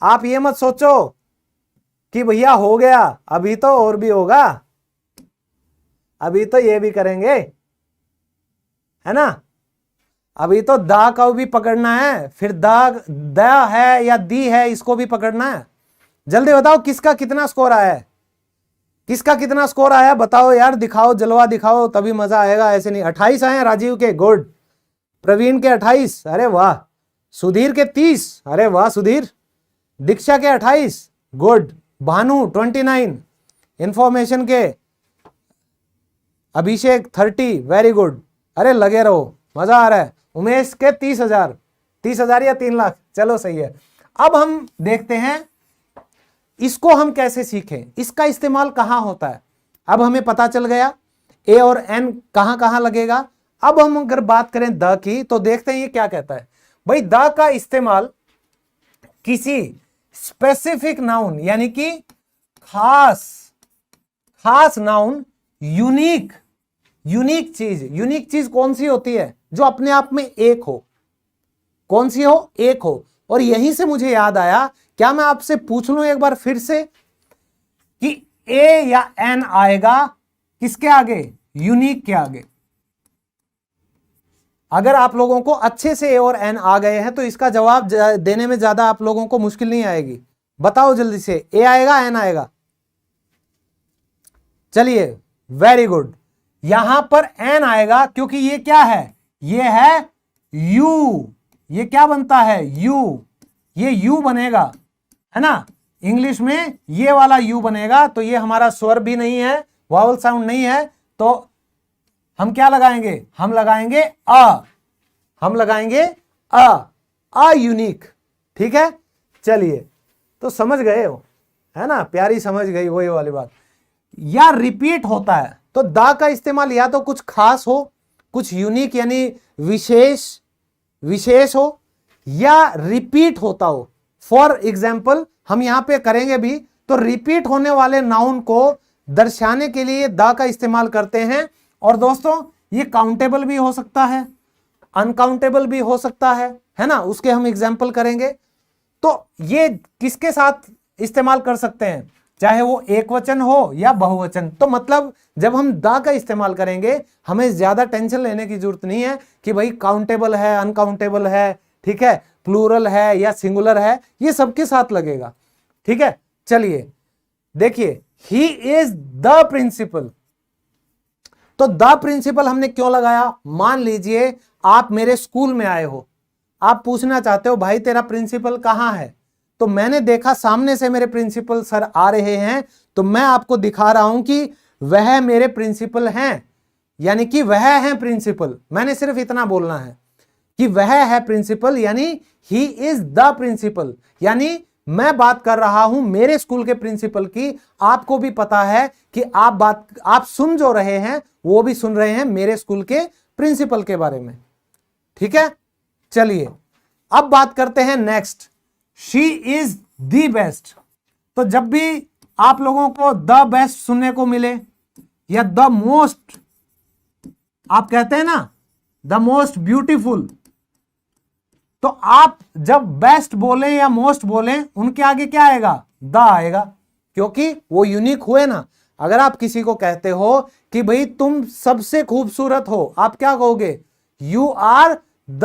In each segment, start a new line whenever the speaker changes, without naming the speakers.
आप ये मत सोचो कि भैया हो गया, अभी तो और भी होगा, अभी तो ये भी करेंगे, है ना। अभी तो दा का भी पकड़ना है, फिर द है या दी है इसको भी पकड़ना है। जल्दी बताओ किसका कितना स्कोर आया है, किसका कितना स्कोर आया बताओ यार, दिखाओ जलवा दिखाओ, तभी मजा आएगा, ऐसे नहीं। 28 आए हैं राजीव के, गुड। प्रवीण के 28, अरे वाह। सुधीर के 30, अरे वाह सुधीर। दीक्षा के 28, गुड। भानु 29, इंफॉर्मेशन के अभिषेक 30, वेरी गुड। अरे लगे रहो, मजा आ रहा है। उमेश के 30,000, 30,000 या 3 लाख, चलो सही है। अब हम देखते हैं इसको हम कैसे सीखें, इसका इस्तेमाल कहां होता है। अब हमें पता चल गया ए और एन कहां कहां लगेगा। अब हम अगर बात करें द की, तो देखते हैं ये क्या कहता है। भाई द का इस्तेमाल किसी स्पेसिफिक नाउन यानी कि खास नाउन, यूनिक चीज कौन सी होती है, जो अपने आप में एक हो। कौन सी हो, एक हो। और यहीं से मुझे याद आया, क्या मैं आपसे पूछ लूं एक बार फिर से कि ए या एन आएगा किसके आगे, यूनिक के आगे। अगर आप लोगों को अच्छे से ए और एन आ गए हैं तो इसका जवाब देने में ज्यादा आप लोगों को मुश्किल नहीं आएगी। बताओ जल्दी से, ए आएगा एन आएगा। चलिए वेरी गुड, यहां पर एन आएगा क्योंकि ये क्या है, ये है यू। ये क्या बनता है, यू। ये यू बनेगा, है ना। इंग्लिश में ये वाला यू बनेगा, तो ये हमारा स्वर भी नहीं है, वावल साउंड नहीं है, तो हम क्या लगाएंगे, हम लगाएंगे अ, हम लगाएंगे अ यूनिक। ठीक है, चलिए तो समझ गए हो, है ना, प्यारी समझ गई वही वाली बात। या रिपीट होता है तो दा का इस्तेमाल या तो कुछ खास हो, कुछ यूनिक यानी विशेष हो, या रिपीट होता हो। फॉर एग्जाम्पल हम यहां पे करेंगे भी, तो रिपीट होने वाले नाउन को दर्शाने के लिए दा का इस्तेमाल करते हैं। और दोस्तों ये काउंटेबल भी हो सकता है, अनकाउंटेबल भी हो सकता है ना, उसके हम एग्जाम्पल करेंगे। तो ये किसके साथ इस्तेमाल कर सकते हैं, चाहे वो एक वचन हो या बहुवचन। तो मतलब जब हम दा का इस्तेमाल करेंगे हमें ज्यादा टेंशन लेने की जरूरत नहीं है कि भाई काउंटेबल है, अनकाउंटेबल है, ठीक है, प्लूरल है या सिंगुलर है, ये सबके साथ लगेगा। ठीक है, चलिए देखिए, ही इज द प्रिंसिपल। तो द प्रिंसिपल हमने क्यों लगाया, मान लीजिए आप मेरे स्कूल में आए हो, आप पूछना चाहते हो भाई तेरा प्रिंसिपल कहां है, तो मैंने देखा सामने से मेरे प्रिंसिपल सर आ रहे हैं, तो मैं आपको दिखा रहा हूं कि वह मेरे प्रिंसिपल हैं, यानी कि वह है प्रिंसिपल। मैंने सिर्फ इतना बोलना है कि वह है प्रिंसिपल, यानी ही इज द प्रिंसिपल, यानी मैं बात कर रहा हूं मेरे स्कूल के प्रिंसिपल की। आपको भी पता है कि आप सुन जो रहे हैं वो भी सुन रहे हैं मेरे स्कूल के प्रिंसिपल के बारे में। ठीक है, चलिए अब बात करते हैं next, she is the best. तो जब भी आप लोगों को द बेस्ट सुनने को मिले या द मोस्ट, आप कहते हैं ना द मोस्ट ब्यूटीफुल, तो आप जब बेस्ट बोले या मोस्ट बोले उनके आगे क्या आएगा, द आएगा, क्योंकि वो यूनिक हुए ना। अगर आप किसी को कहते हो कि भाई तुम सबसे खूबसूरत हो, आप क्या कहोगे, you are the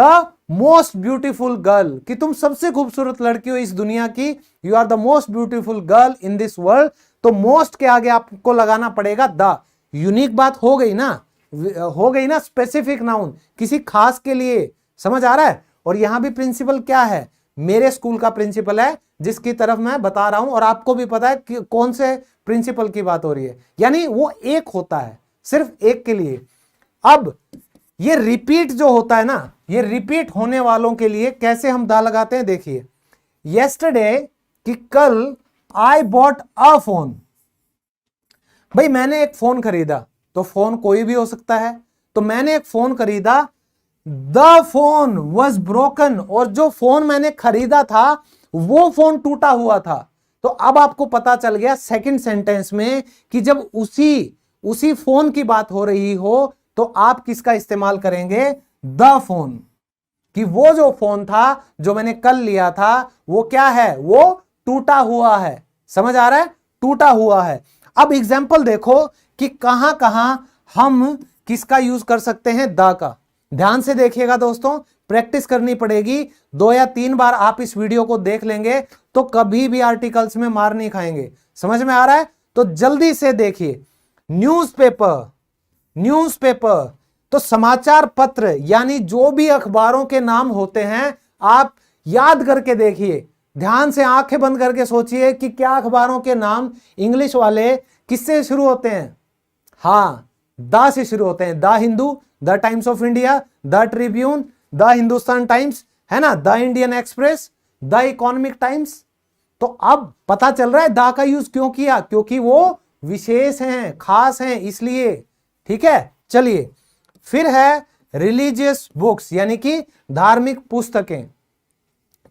most beautiful girl, कि तुम सबसे खूबसूरत लड़की हो इस दुनिया की, you are the most beautiful girl in this world. तो मोस्ट के आगे आपको लगाना पड़ेगा द। यूनिक बात हो गई ना, स्पेसिफिक नाउन, किसी खास के लिए, समझ आ रहा है। और यहां भी प्रिंसिपल क्या है, मेरे स्कूल का प्रिंसिपल है जिसकी तरफ मैं बता रहा हूं, और आपको भी पता है कि कौन से प्रिंसिपल की बात हो रही है, यानी वो एक होता है, सिर्फ एक के लिए। अब ये रिपीट जो होता है ना, ये रिपीट होने वालों के लिए कैसे हम दा लगाते हैं, देखिए। येस्टरडे कि कल, आई बॉट अ फोन, भाई मैंने एक फोन खरीदा, तो फोन कोई भी हो सकता है, तो मैंने एक फोन खरीदा, द फोन वॉज ब्रोकन, और जो फोन मैंने खरीदा था वो फोन टूटा हुआ था। तो अब आपको पता चल गया सेकंड सेंटेंस में कि जब उसी फोन की बात हो रही हो तो आप किसका इस्तेमाल करेंगे, द फोन, कि वो जो फोन था जो मैंने कल लिया था वो क्या है, वो टूटा हुआ है। समझ आ रहा है, टूटा हुआ है। अब एग्जाम्पल देखो कि कहां कहां हम किसका यूज कर सकते हैं, द का। ध्यान से देखिएगा दोस्तों, प्रैक्टिस करनी पड़ेगी। 2 या 3 बार आप इस वीडियो को देख लेंगे तो कभी भी आर्टिकल्स में मार नहीं खाएंगे। समझ में आ रहा है, तो जल्दी से देखिए। न्यूज़पेपर, न्यूज़पेपर तो समाचार पत्र, यानी जो भी अखबारों के नाम होते हैं आप याद करके देखिए। ध्यान से आंखें बंद करके सोचिए कि क्या अखबारों के नाम इंग्लिश वाले किससे शुरू होते हैं। हाँ, द से शुरू होते हैं। The Hindu, the times of India, the Tribune, the Hindustan times, है ना, the Indian express, the economic times. तो अब पता चल रहा है द का यूज क्यों किया, क्योंकि वो विशेष हैं, खास हैं, इसलिए। ठीक है, चलिए। फिर है रिलीजियस बुक्स, यानी कि धार्मिक पुस्तकें।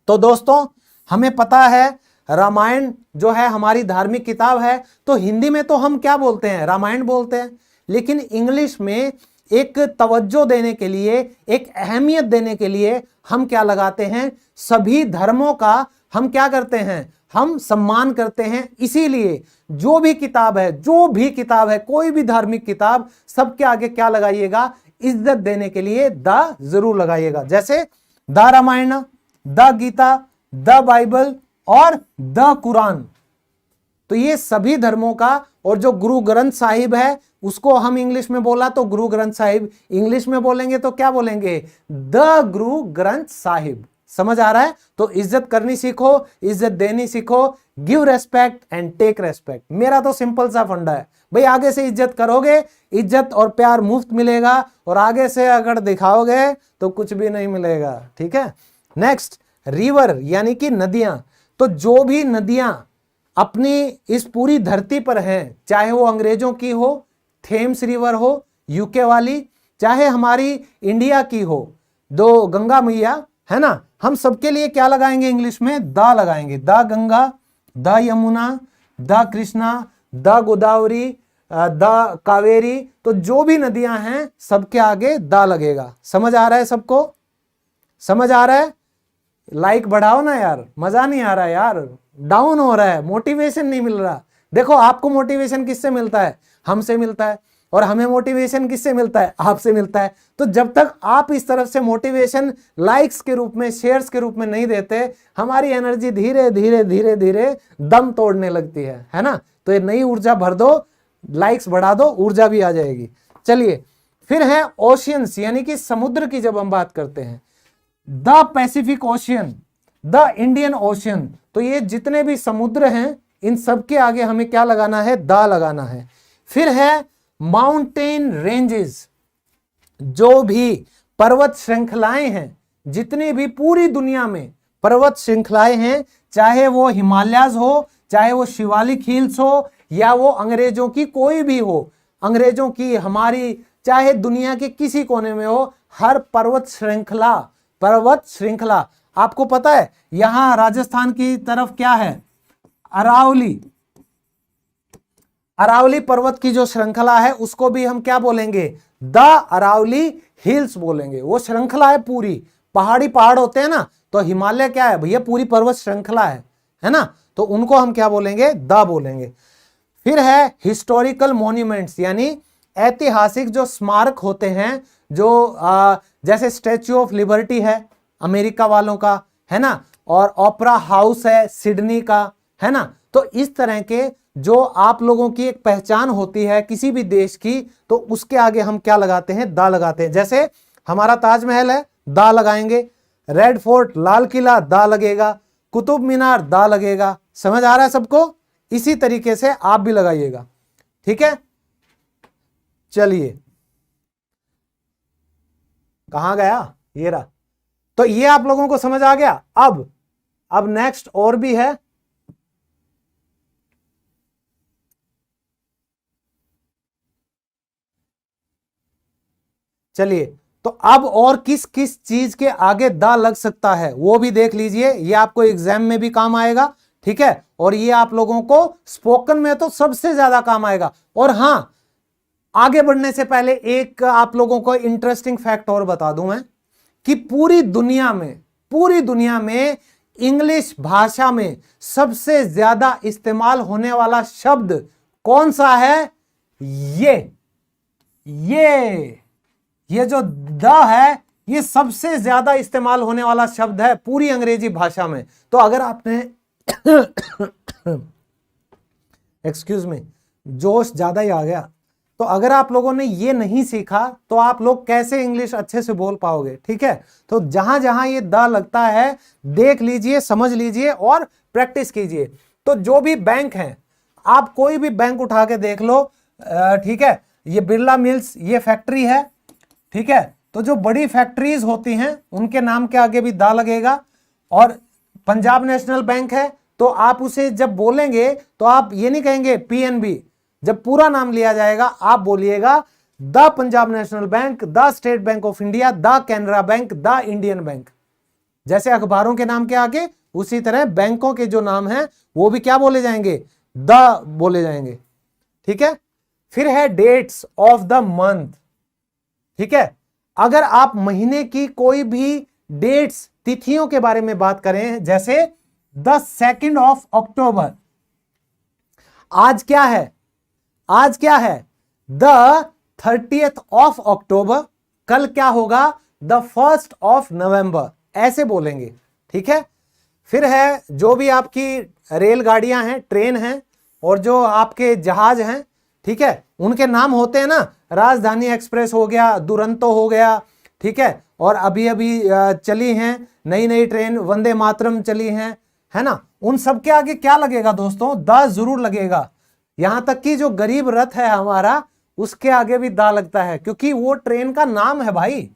तो दोस्तों हमें पता है रामायण जो है हमारी धार्मिक किताब है, तो हिंदी में तो हम क्या बोलते हैं, रामायण बोलते हैं। लेकिन इंग्लिश में एक तवज्जो देने के लिए, एक अहमियत देने के लिए हम क्या लगाते हैं, सभी धर्मों का हम क्या करते हैं, हम सम्मान करते हैं। इसीलिए जो भी किताब है, जो भी किताब है, कोई भी धार्मिक किताब, सबके आगे क्या लगाइएगा, इज्जत देने के लिए द जरूर लगाइएगा। जैसे the Ramayana, the Gita, the Bible और द कुरान। तो ये सभी धर्मों का। और जो गुरु ग्रंथ साहिब है उसको हम इंग्लिश में बोला तो गुरु ग्रंथ साहिब, इंग्लिश में बोलेंगे तो क्या बोलेंगे, द गुरु ग्रंथ साहिब। समझ आ रहा है, तो इज्जत करनी सीखो, इज्जत देनी सीखो। Give respect and take respect, मेरा तो सिंपल सा फंडा है भाई। आगे से इज्जत करोगे, इज्जत और प्यार मुफ्त मिलेगा, और आगे से अगर दिखाओगे तो कुछ भी नहीं मिलेगा। ठीक है, नेक्स्ट रिवर, यानी कि नदियां। तो जो भी नदियां अपनी इस पूरी धरती पर हैं, चाहे वो अंग्रेजों की हो, थेम्स रिवर हो यूके वाली, चाहे हमारी इंडिया की हो, दो गंगा मैया, है ना, हम सबके लिए क्या लगाएंगे इंग्लिश में, द लगाएंगे। The Ganga, the Yamuna, the Krishna, the Godavari, the Kaveri. तो जो भी नदियां हैं सबके आगे द लगेगा। समझ आ रहा है सबको, समझ आ रहा है? लाइक बढ़ाओ ना यार, मजा नहीं आ रहा यार, डाउन हो रहा है, मोटिवेशन नहीं मिल रहा। देखो आपको मोटिवेशन किससे मिलता है, हमसे मिलता है, और हमें मोटिवेशन किससे मिलता है, आपसे मिलता है। तो जब तक आप इस तरफ से मोटिवेशन लाइक्स के रूप में, शेयर्स के रूप में नहीं देते, हमारी एनर्जी धीरे धीरे धीरे धीरे दम तोड़ने लगती है ना। तो ये नई ऊर्जा भर दो, लाइक्स बढ़ा दो, ऊर्जा भी आ जाएगी। चलिए, फिर है ओशियंस, यानी कि समुद्र की जब हम बात करते हैं, the Pacific ocean, the Indian ocean. तो ये जितने भी समुद्र हैं इन सब के आगे हमें क्या लगाना है, द लगाना है। फिर है माउंटेन रेंजेस, जो भी पर्वत श्रृंखलाएं हैं, जितनी भी पूरी दुनिया में पर्वत श्रृंखलाएं हैं, चाहे वो हिमालयाज हो, चाहे वो शिवालिक हिल्स हो, या वो अंग्रेजों की कोई भी हो, अंग्रेजों की, हमारी, चाहे दुनिया के किसी कोने में हो, हर पर्वत श्रृंखला, पर्वत श्रृंखला। आपको पता है यहां राजस्थान की तरफ क्या है, अरावली, अरावली पर्वत की जो श्रृंखला है उसको भी हम क्या बोलेंगे, द अरावली हिल्स बोलेंगे। वो श्रृंखला है पूरी, पहाड़ी पहाड़ होते हैं ना, तो हिमालय क्या है भैया, पूरी पर्वत श्रृंखला है ना, तो उनको हम क्या बोलेंगे, द बोलेंगे। फिर है हिस्टोरिकल मॉन्यूमेंट्स, यानी ऐतिहासिक जो स्मारक होते हैं, जो जैसे स्टैच्यू ऑफ लिबर्टी है अमेरिका वालों का, है ना, और ओपेरा हाउस है सिडनी का, है ना। तो इस तरह के जो आप लोगों की एक पहचान होती है किसी भी देश की, तो उसके आगे हम क्या लगाते हैं, द लगाते हैं। जैसे हमारा ताजमहल है, द लगाएंगे। Red fort, Lal Qila, the लगेगा। कुतुब मीनार, द लगेगा। समझ आ रहा है सबको? इसी तरीके से आप भी लगाइएगा, ठीक है। चलिए, कहां गया, ये रहा। तो ये आप लोगों को समझ आ गया। अब नेक्स्ट और भी है। चलिए, तो अब और किस किस चीज के आगे द लग सकता है वो भी देख लीजिए, ये आपको एग्जाम में भी काम आएगा, ठीक है, और ये आप लोगों को स्पोकन में तो सबसे ज्यादा काम आएगा। और हां, आगे बढ़ने से पहले एक आप लोगों को इंटरेस्टिंग फैक्ट और बता दूं मैं, कि पूरी दुनिया में इंग्लिश भाषा में सबसे ज्यादा इस्तेमाल होने वाला शब्द कौन सा है? ये जो द है, ये सबसे ज्यादा इस्तेमाल होने वाला शब्द है पूरी अंग्रेजी भाषा में। तो अगर आपने एक्सक्यूज मी, जोश ज्यादा ही आ गया। तो अगर आप लोगों ने ये नहीं सीखा तो आप लोग कैसे इंग्लिश अच्छे से बोल पाओगे? ठीक है, तो जहां जहां ये द लगता है देख लीजिए, समझ लीजिए और प्रैक्टिस कीजिए। तो जो भी बैंक है, आप कोई भी बैंक उठा के देख लो, ठीक है, ये बिरला मिल्स, ये फैक्ट्री है, ठीक है, तो जो बड़ी फैक्ट्रीज होती हैं उनके नाम के आगे भी दा लगेगा। और पंजाब नेशनल बैंक है तो आप उसे जब बोलेंगे तो आप ये नहीं कहेंगे पीएनबी, जब पूरा नाम लिया जाएगा आप बोलिएगा the Punjab national bank, the state bank of India, the Canara bank, the Indian bank. जैसे अखबारों के नाम के आगे, उसी तरह बैंकों के जो नाम हैं वो भी क्या बोले जाएंगे? द बोले जाएंगे। ठीक है, फिर है डेट्स ऑफ द मंथ। ठीक है, अगर आप महीने की कोई भी डेट्स, तिथियों के बारे में बात करें, जैसे द 2 अक्टूबर, आज क्या है? आज क्या है? द 30 अक्टूबर। कल क्या होगा? द 1 नवंबर। ऐसे बोलेंगे। ठीक है, फिर है जो भी आपकी रेलगाड़ियां हैं, ट्रेन हैं, और जो आपके जहाज हैं, ठीक है, उनके नाम होते हैं ना, राजधानी एक्सप्रेस हो गया, दुरंतो हो गया, ठीक है, और अभी अभी चली हैं नई नई ट्रेन, वंदे मातरम चली हैं, है ना, उन सब के आगे क्या लगेगा दोस्तों? द जरूर लगेगा। यहां तक कि जो गरीब रथ है हमारा, उसके आगे भी दा लगता है, क्योंकि वो ट्रेन का नाम है भाई,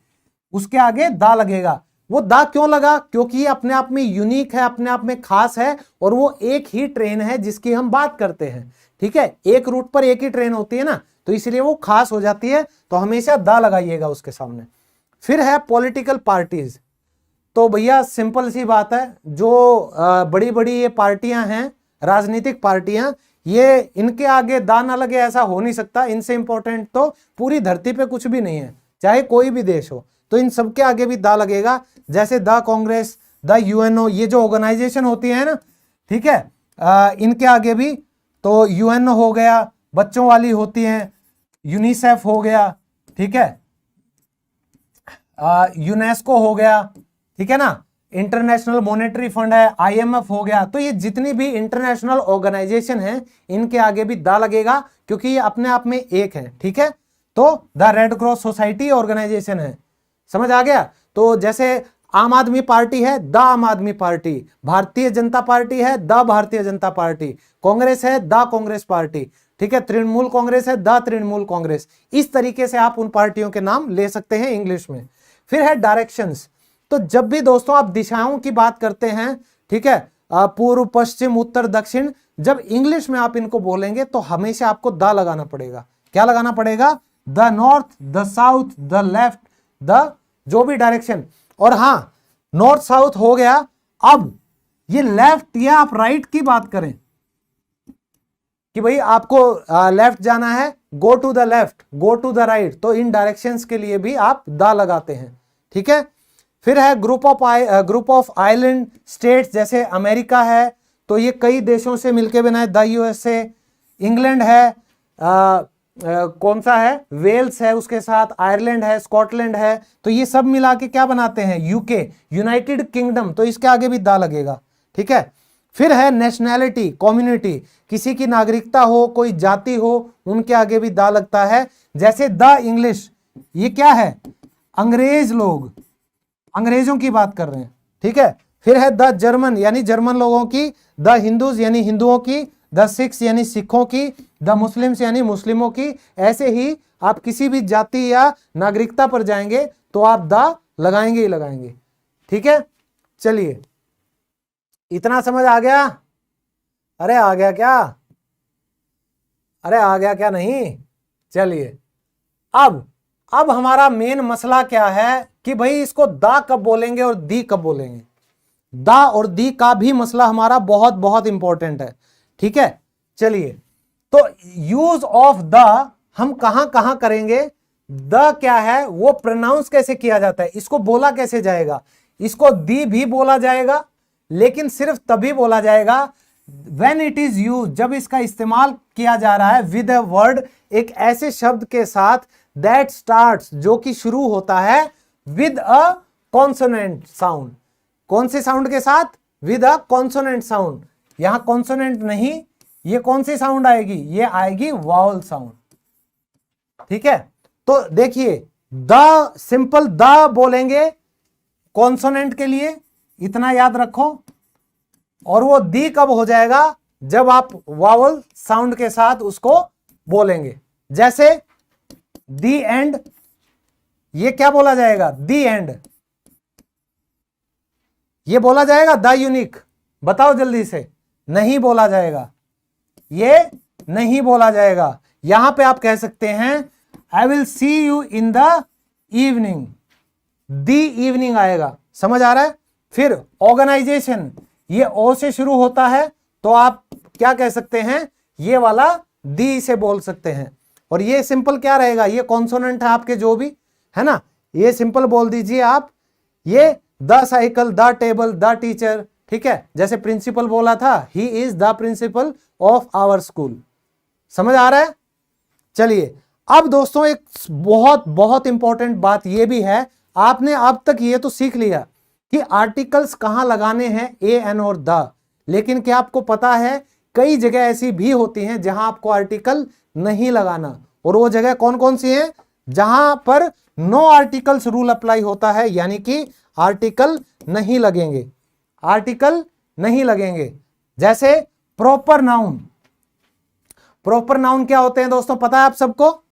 उसके आगे दा लगेगा। वो दा क्यों लगा? क्योंकि ये अपने आप में यूनिक है, अपने आप में खास है, और वो एक ही ट्रेन है जिसकी हम बात करते हैं। ठीक है, एक रूट पर एक ही ट्रेन होती है ना, तो इसलिए वो खास हो जाती है, तो हमेशा दा लगाइएगा उसके सामने। फिर है पॉलिटिकल पार्टीज। तो भैया सिंपल सी बात है, जो बड़ी बड़ी ये पार्टियां हैं, राजनीतिक पार्टियां, ये इनके आगे दा ना लगे ऐसा हो नहीं सकता। इनसे इंपॉर्टेंट तो पूरी धरती पे कुछ भी नहीं है, चाहे कोई भी देश हो, तो इन सबके आगे भी दा लगेगा। जैसे द कांग्रेस, द यूएनओ, ये जो ऑर्गेनाइजेशन होती है ना, ठीक है, इनके आगे भी तो यूएनओ हो गया, बच्चों वाली होती हैं, यूनिसेफ हो गया, ठीक है, यूनेस्को हो गया, ठीक है ना, इंटरनेशनल मॉनेटरी फंड है, आईएमएफ हो गया। तो ये जितनी भी इंटरनेशनल ऑर्गेनाइजेशन है, इनके आगे भी दा लगेगा, क्योंकि ये अपने आप में एक है। ठीक है, तो the Red Cross society organisation है, समझ आ गया। तो जैसे आम आदमी पार्टी है, द आम आदमी पार्टी, भारतीय जनता पार्टी है, द भारतीय जनता पार्टी, कांग्रेस है, द कांग्रेस पार्टी, ठीक है, तृणमूल कांग्रेस है, द तृणमूल कांग्रेस। इस तरीके से आप उन पार्टियों के नाम ले सकते हैं इंग्लिश में। फिर है डायरेक्शंस। तो जब भी दोस्तों आप दिशाओं की बात करते हैं, ठीक है, पूर्व पश्चिम उत्तर दक्षिण, जब इंग्लिश में आप इनको बोलेंगे तो हमेशा आपको द लगाना पड़ेगा। क्या लगाना पड़ेगा? The north, the south, the left, the जो भी डायरेक्शन। और हां, नॉर्थ साउथ हो गया। अब ये लेफ्ट या आप राइट की बात करें कि भाई आपको लेफ्ट जाना है, go to the left, go to the right, तो इन डायरेक्शंस के लिए भी आप द लगाते हैं। ठीक है, फिर है ग्रुप ऑफ आइलैंड स्टेट्स, जैसे अमेरिका है तो ये कई देशों से मिलकर बना है, द यूएसए। इंग्लैंड है, कौन सा है? वेल्स है, उसके साथ आयरलैंड है, स्कॉटलैंड है, तो ये सब मिला के क्या बनाते हैं? यूके, यूनाइटेड किंगडम, तो इसके आगे भी दा लगेगा। ठीक है, फिर है नेशनैलिटी, कम्युनिटी, किसी की नागरिकता हो, कोई जाति हो, उनके आगे भी दा लगता है। जैसे द इंग्लिश, ये क्या है? अंग्रेज लोग, अंग्रेजों की बात कर रहे हैं। ठीक है, फिर है द जर्मन, यानी जर्मन लोगों की, द हिंदूज यानी हिंदुओं की, द सिख्स यानी सिखों की, द मुस्लिम्स यानी मुस्लिमों की। ऐसे ही आप किसी भी जाति या नागरिकता पर जाएंगे तो आप द लगाएंगे ही लगाएंगे। ठीक है, चलिए, इतना समझ आ गया? अरे आ गया क्या? अरे आ गया क्या नहीं? चलिए, अब हमारा मेन मसला क्या है कि भाई इसको दा कब बोलेंगे और दी कब बोलेंगे। दा और दी का भी मसला हमारा बहुत बहुत इंपॉर्टेंट है। ठीक है, चलिए, तो यूज ऑफ द हम कहां कहां करेंगे? द क्या है, वो प्रोनाउंस कैसे किया जाता है, इसको बोला कैसे जाएगा? इसको दी भी बोला जाएगा, लेकिन सिर्फ तभी बोला जाएगा when it is used, जब इसका इस्तेमाल किया जा रहा है with a word, एक ऐसे शब्द के साथ that starts, जो कि शुरू होता है with a consonant sound। कौन से साउंड के साथ? with a consonant sound। यहां कॉन्सोनेंट नहीं, ये कौन सी साउंड आएगी? ये आएगी वावल साउंड। ठीक है, तो देखिए द, सिंपल द बोलेंगे कॉन्सोनेंट के लिए, इतना याद रखो। और वो दी कब हो जाएगा? जब आप वावल साउंड के साथ उसको बोलेंगे। जैसे दी एंड, ये क्या बोला जाएगा? दी एंड। ये बोला जाएगा द यूनिक? बताओ जल्दी से। नहीं बोला जाएगा, ये नहीं बोला जाएगा। यहां पे आप कह सकते हैं I will see you in the evening, the evening आएगा। समझ आ रहा है? फिर ऑर्गेनाइजेशन, ये ओ से शुरू होता है तो आप क्या कह सकते हैं? ये वाला दी से बोल सकते हैं। और ये सिंपल क्या रहेगा? ये कॉन्सोनेंट है आपके जो भी है ना, ये सिंपल बोल दीजिए आप, ये the cycle, the table, the teacher. ठीक है, जैसे प्रिंसिपल बोला था, he is the principal of our school. समझ आ रहा है? चलिए अब दोस्तों एक बहुत बहुत इंपॉर्टेंट बात यह भी है, आपने अब तक ये तो सीख लिया कि आर्टिकल्स कहां लगाने हैं, ए, एन और द। लेकिन क्या आपको पता है कई जगह ऐसी भी होती हैं जहां आपको आर्टिकल नहीं लगाना, और वो जगह कौन कौन सी हैं? जहां पर नो आर्टिकल्स रूल अप्लाई होता है, यानी कि आर्टिकल नहीं लगेंगे, आर्टिकल नहीं लगेंगे। जैसे प्रॉपर नाउन। प्रॉपर नाउन क्या होते हैं दोस्तों, पता है आप सबको?